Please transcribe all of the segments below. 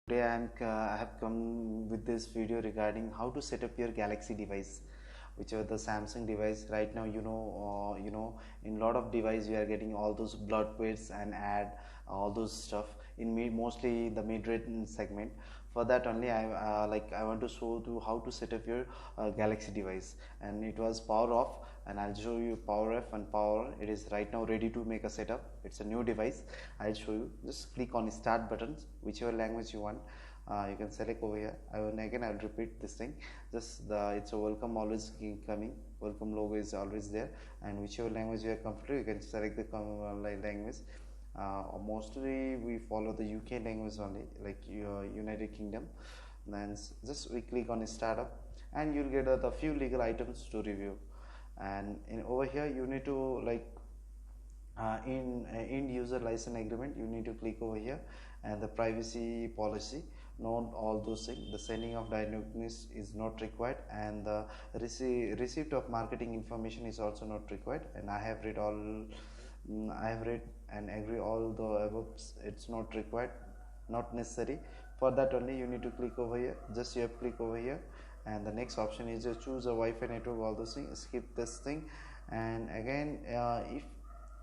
Today I have come with this video regarding how to set up your Galaxy device, whichever the Samsung device. Right now, in lot of device we are getting all those bloatwares and ad all those stuff in mostly the mid-range segment. For that only, I want to show you how to set up your Galaxy device, and it was power off, and I'll show you power off and power on. It is right now ready to make a setup. It's a new device. I'll show you. Just click on start buttons, whichever language you want. You can select over here. I'll repeat this thing. Just it's a welcome always coming. Welcome logo is always there, and whichever language you are comfortable, you can select the language. Mostly we follow the UK language only, like United Kingdom. Then just we click on startup, and you'll get the few legal items to review. And over here you need to in end user license agreement, you need to click over here, and the privacy policy, not all those things. The sending of diagnosis is not required, and the receipt of marketing information is also not required. And I have read and agree all the above. It's not required, not necessary. For that only you need to click over here. Just you have click over here, and the next option is just choose a Wi-Fi network, all those things. Skip this thing, and again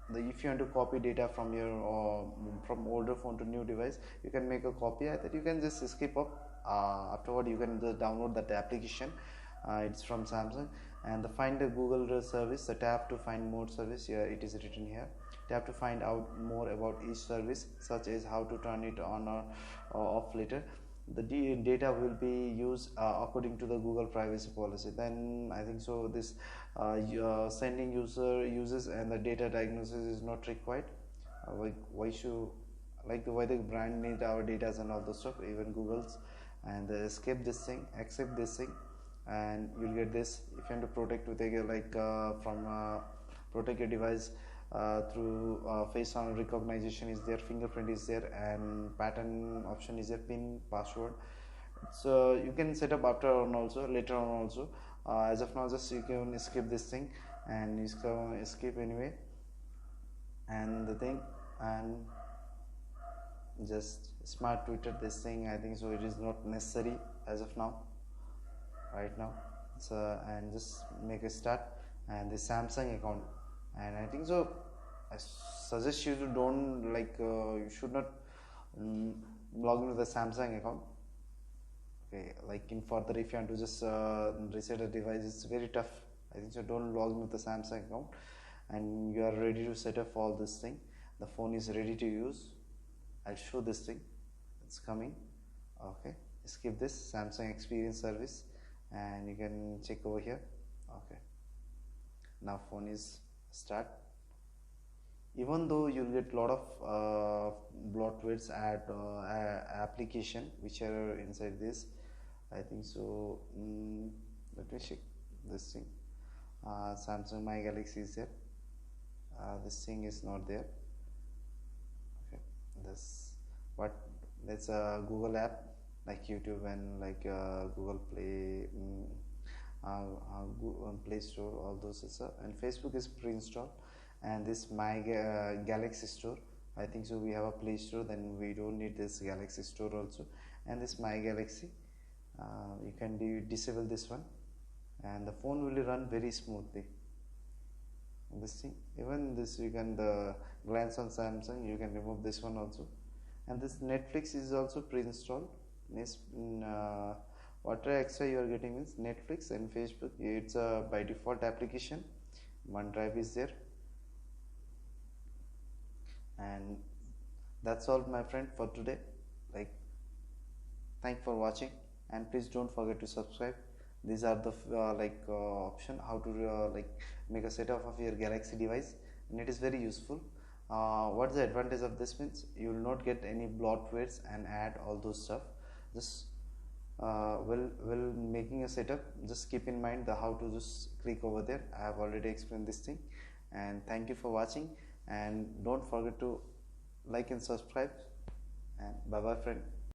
if you want to copy data from your from older phone to new device, you can make a copy. That you can just skip up. Afterward you can just download that application. It's from Samsung. And the find the Google service, the tab to find more service, here it is written here. Tab to find out more about each service, such as how to turn it on or off later. The data will be used according to the Google privacy policy. Then I think so this sending user uses and the data diagnosis is not required. Why should why the brand need our data and all the stuff, even Google's. And escape this thing, accept this thing, and you'll get this. If you want to protect with protect your device through face on recognition is there, fingerprint is there, and pattern option is there, pin, password. So you can set up later on also. As of now, just you can skip this thing, and you can skip anyway. And the thing, and just smart Twitter this thing, I think so it is not necessary as of now, right now. So, and just make a start, and the Samsung account. And I think so I suggest you to don't you should not log into the Samsung account. Okay, like in further, if you want to just reset a device, it's very tough. I think so don't log into the Samsung account, and you are ready to set up all this thing. The phone is ready to use. I'll show this thing, it's coming. Okay, skip this Samsung experience service, and you can check over here. Okay, now phone is start. Even though you'll get a lot of bloatwares application which are inside this, I think so. Let me check this thing. Samsung My Galaxy is there. This thing is not there. Okay, this but that's a Google app like YouTube and like Google Play, Google Play Store, all those stuff. And Facebook is pre-installed. And this My Galaxy Store, I think so we have a Play Store, then we don't need this Galaxy Store also. And this My Galaxy, you can disable this one, and the phone will run very smoothly. This thing, even this you can glance on Samsung, you can remove this one also. And this Netflix is also pre-installed. What extra you are getting is Netflix and Facebook. It's a by default application. OneDrive is there. And that's all, my friend, for today. Thanks for watching, and please don't forget to subscribe. These are the option how to make a setup of your Galaxy device, and it is very useful. What's the advantage of this means you will not get any bloatwares and add all those stuff. Just while making a setup, just keep in mind how to just click over there. I have already explained this thing, and thank you for watching. And don't forget to like and subscribe, and bye bye, friend.